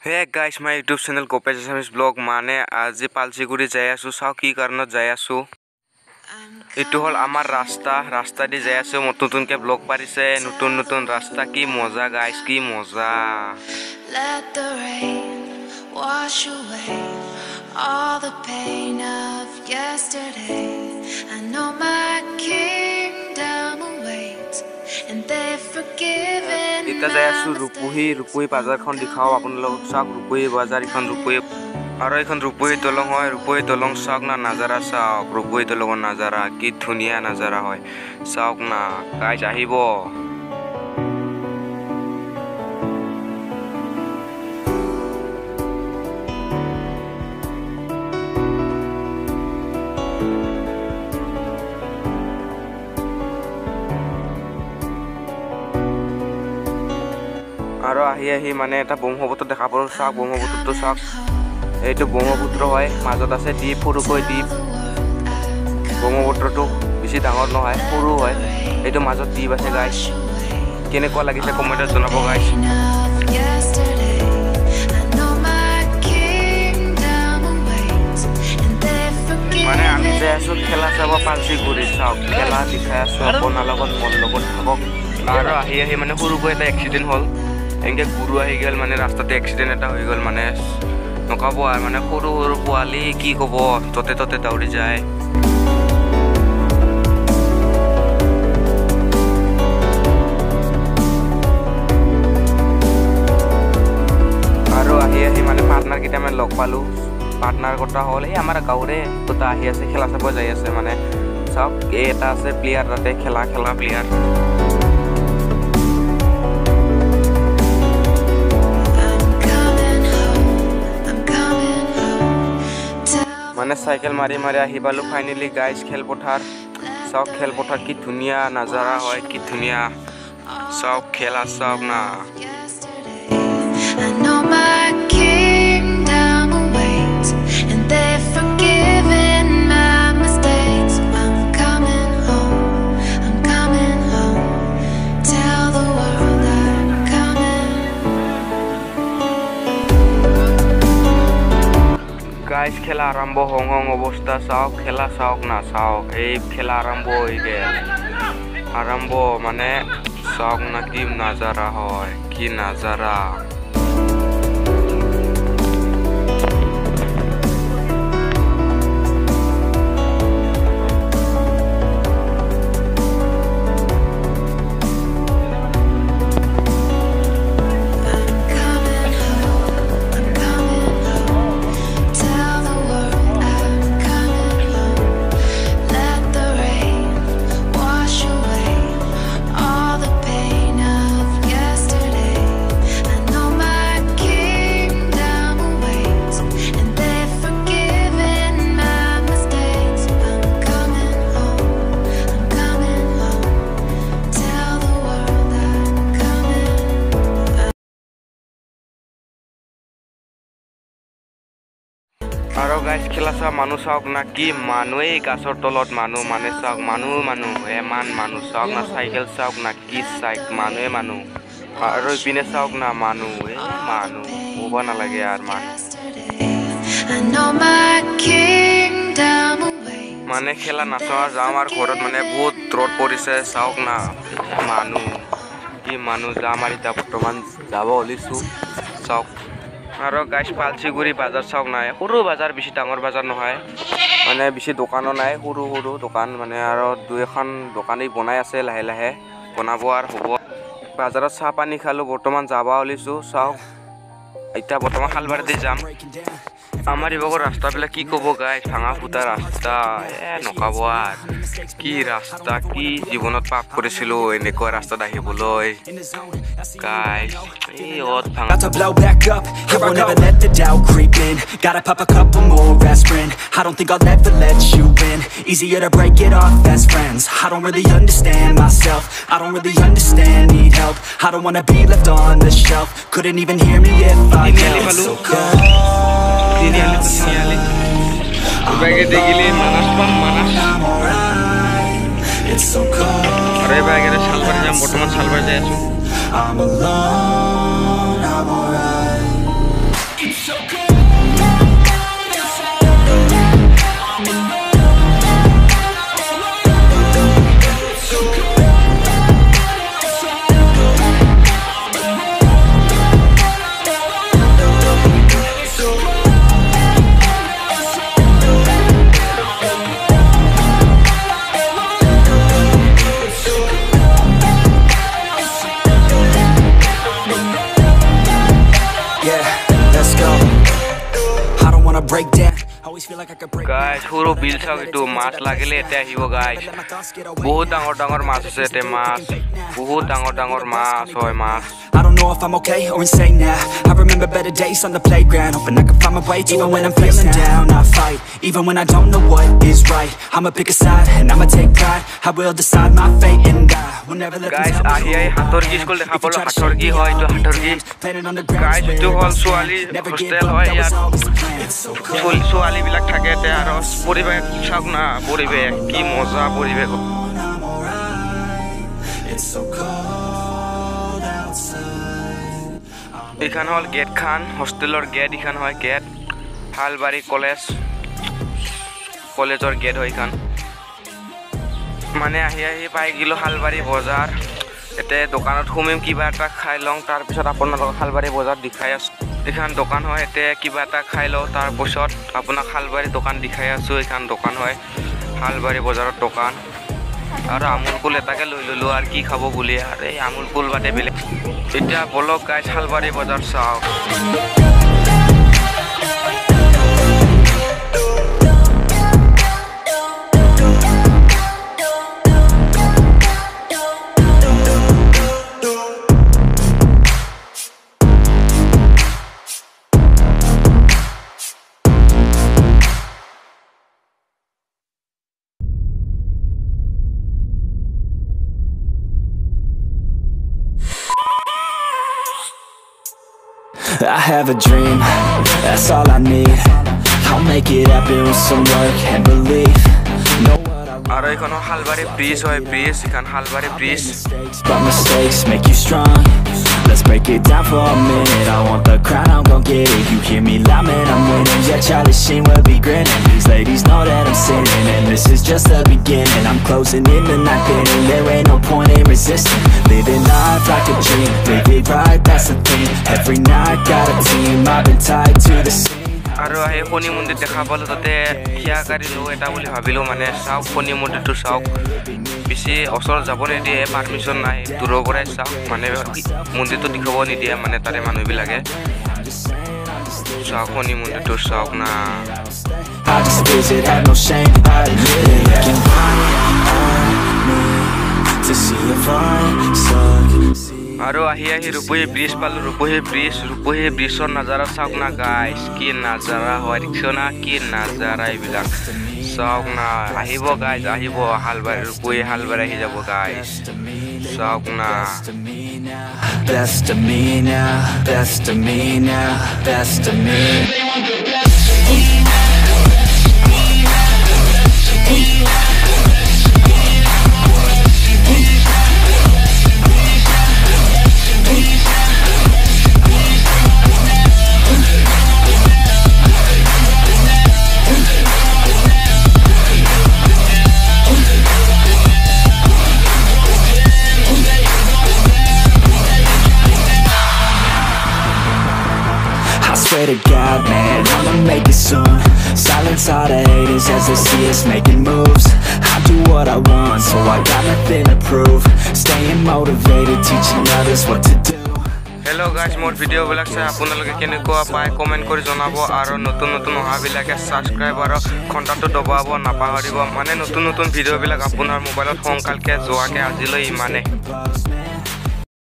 Hey guys, my YouTube channel Kopesh Assamese Vlog মানে আজি পালচিগুৰি যাই আছো চাও কি কাৰণত যাই আছো এটো হল আমাৰ ৰাস্তা দি যাই আছো নতুনকে ব্লগ পাৰিছে নতুন ৰাস্তা কি মজা গাইস কি মজা Let the rain wash away all the pain of yesterday. I know my kingdom awaits and they've forgiven. Ita যাই আছো রূপহী বাজারখন দেখাও আপোনালোকক চাওক রূপহী বাজার এখন রূপহী আৰু এখন ৰূপহী দলং হয় ৰূপহী দলং চাওক না নাজাৰা চাওক ৰূপহী দলঙৰ নাজাৰা কি ধুনীয়া নাজাৰা হয় চাওক না গাইস আহিব আৰু আহি মানে এটা ব্ৰহ্মপুত্ৰ দেখা পালো চাওক ব্ৰহ্মপুত্ৰটো চাওক এইটো ব্ৰহ্মপুত্ৰ হয় মাজত আছে দ্বীপ সৰুকৈ দ্বীপ ব্ৰহ্মপুত্ৰটো বেছি ডাঙৰ নহয় সৰু হয় এইটো মাজত দ্বীপ আছে গাইস কেনেকুৱা লাগিছে কমেণ্টত জনাব গাইস মানে আমি যাই আছো খেলা চাব পালচিগুৰি চাওক খেলা দেখাই আছো আপোনাৰ লগত মোৰ লগত থাকক আৰু আহি মানে সৰুকৈ এটা এক্সিডেণ্ট হ'ল এনেকে গুৰু আহি গেল মানে ৰাস্তাতে এক্সিডেন্ট এটা হৈ গল মানে নকাব মানে সৰু পোৱালি কি কব ততে দৌৰি যায় আৰু আহি মানে পাৰ্টনাৰ কেইটা মানে লগ পালো পাৰ্টনাৰ কথা হ'ল এই আমাৰ গাঁৱৰে দুটা আহি আছে খেলা চাব যাই আছে মানে চাওক এটা আছে প্লেয়াৰ তাতে খেলা প্লেয়াৰ মানে সাইকেল মাৰি আহি পালো ফাইনালি গাইস খেলপথাৰ চাওক খেলপথাৰ কি ধুনীয়া নাজাৰা হয় কি ধুনীয়া চাওক খেলা চাওক না I know my kingdom awaits and they've forgiven my mistakes. I'm coming home. Tell the world I'm coming. Guys খেলা আৰম্ভ হং অৱস্থা চাওক খেলা চাওক না চাওক এই খেলা আৰম্ভ হৈ গেল আৰম্ভ মানে চাওক না কি নাজাৰা হয় কি নাজাৰা আৰু গাইস খেলা চাওক মানুহ চাওক না কি মানুহ এই গাছৰ তলত মানুহ মানে চাওক মানুহ এমান মানুহ চাওক না চাইকেল চাওক না কি মানুহ আৰু ইপিনে চাওক না মানুহ ক'ব নালাগে আৰু মানে খেলা নাচা যাম আৰু ঘৰত মানে বহুত ৰ'দ পৰিছে চাওক না মানুহ যাম আৰু এতিয়া বৰ্তমান যাব ওলিছো চাওক আৰু গাইস পালচিগুৰি বাজাৰ চাওক নাই সৰু বাজাৰ বেছি ডাঙৰ বাজাৰ নহয় মানে বেছি দোকানো নাই সৰু দোকান মানে আৰু দুই এখন দোকানেই বনাই আছে লাহে বনাব আৰু হ'ব বাজাৰত চাহ পানী খালো বৰ্তমান যাবা ওলিছো চাওক এতিয়া বৰ্তমান খালবাৰীতে যাম আমাৰ ইবগৰ ৰাস্তাবিলাক কি ক'ব গাইস ভাঙা ফুটা ৰাস্তা নকাব কি ৰাস্তা কি জীৱনত পাপ কৰিছিলো এনেকুৱা ৰাস্তাত আহিবলৈ গাইস এই অত ভাঙা About to blow back up, here I'll never let the doubt creep in. Gotta pop a couple more aspirin. I don't think I'll ever let you in. Easier to break it off best friends. I don't really understand myself. I don't really understand, need help. I don't wanna be left on the shelf. Couldn't even hear me if I yelled. So cold. It's so cold. I'm alone, I'm alright. break down. Always feel like I could break guys সৰু বিল চাওক এইটো মাছ লাগিলে এতিয়া আহিব guys বহুত ডাঙৰ মাছ আছে এতে মাছ বহুত ডাঙৰ মাছ হয় মাছ I don't know if I'm okay or insane now. I remember better days on the playground, hoping I could find my way. Even when I'm feeling down, I fight. Even when I don't know what is right, I'ma pick a side and I'ma take pride. I will decide my fate and I will never let them guys tell me ahi hatorgi school dekha polo hatorgi hoy to hatorgi guys to hol suali hostel hoy ya school suali bilak thake te aro poribe chak na poribe ki moza poribe It's so cold outside. এখান হল gate খান হোস্টেলৰ gate এখান হয় gate হালবাৰী কলেজৰ gate হয় এখান মানে আহি পাই গিলো হালবাৰী বজাৰ এতে দোকানত সোমিম কিবা এটা খাই লং তাৰ পিছত আপোনালোক হালবাৰী বজাৰ দেখাই আছো এখান দোকান হয় এতে কিবা এটা খাই লও তাৰ পিছত আপোনাক হালবাৰী দোকান দেখাই আছো এখান দোকান হয় হালবাৰী বজাৰৰ দোকান আৰু আমুল কুল এটাকে লৈ ললো আৰু কি খাব বুলি আৰু এই আমুল কুল বাদে বেলেগ এতিয়া বলক গাইজ হালবাৰী বজাৰ চাও I have a dream, that's all I need. I'll make it happen with some work and belief. Know what I want. আৰু এখন হালবাৰী ব্ৰিজ হয় ব্ৰিজ এখন হালবাৰী bridge But mistakes make you strong. Let's break it down for a minute. I want the crown, I'm gon' get it. You hear me loud, man, I'm winning. Yeah, Charlie Sheen will be grinning. These ladies know that I'm sinning, and this is just the beginning. I'm closing in the ninth inning. There ain't no point in resisting. Living life like a dream, live it right, that's the thing. Every night got a team, I've been tied to the scene. আৰু আহি শনি মন্দিৰ দেখা পালো তাতে হিয়া গাড়ী লো এটা বুলি ভাবিলো মানে চাওক শনি মন্দিৰটো চাওক বেছি ওচৰত যাব নিদিয়ে পাৰমিশ্যন নাই দূৰৰ পৰাই চাওক মানে মন্দিৰটো দেখাব নিদিয়ে মানে তাৰে মানুহবিলাকে চাওক শনি মন্দিৰটো চাওক না I just visit, have no shame, I admit it. Looking right at me to see if I succeed. আৰু আহি ৰূপহী ব্ৰিজ পালো ৰূপহী ব্ৰিজৰ নাজাৰা চাওক না গাইজ কি নাজাৰা হয় দেখিছো না কি নাজাৰা এইবিলাক চাওক না আহিব গাইজ আহিব হালবাৰী ৰূপহী হালবাৰী আহি যাব গাইজ চাওক না Best of me now, best of me now, best of me. Swear to God, man, I'ma make it soon. Silence all the haters as they see us making moves. I do what I want, so I got nothing to prove. Staying motivated, teaching others what to do. Hello guys, more video বিলাক চাই আপোনালোকে কেনেকুৱা পায় comment কৰি জনাব আৰু নতুন অহাবিলাকে subscribe আৰু ঘণ্টাটো দবাব নাপাহৰিব মানে নতুন ভিডিঅ' বিলাক আপোনাৰ মোবাইলত সোনকালকে যোৱাকে আজিলৈ ইমানে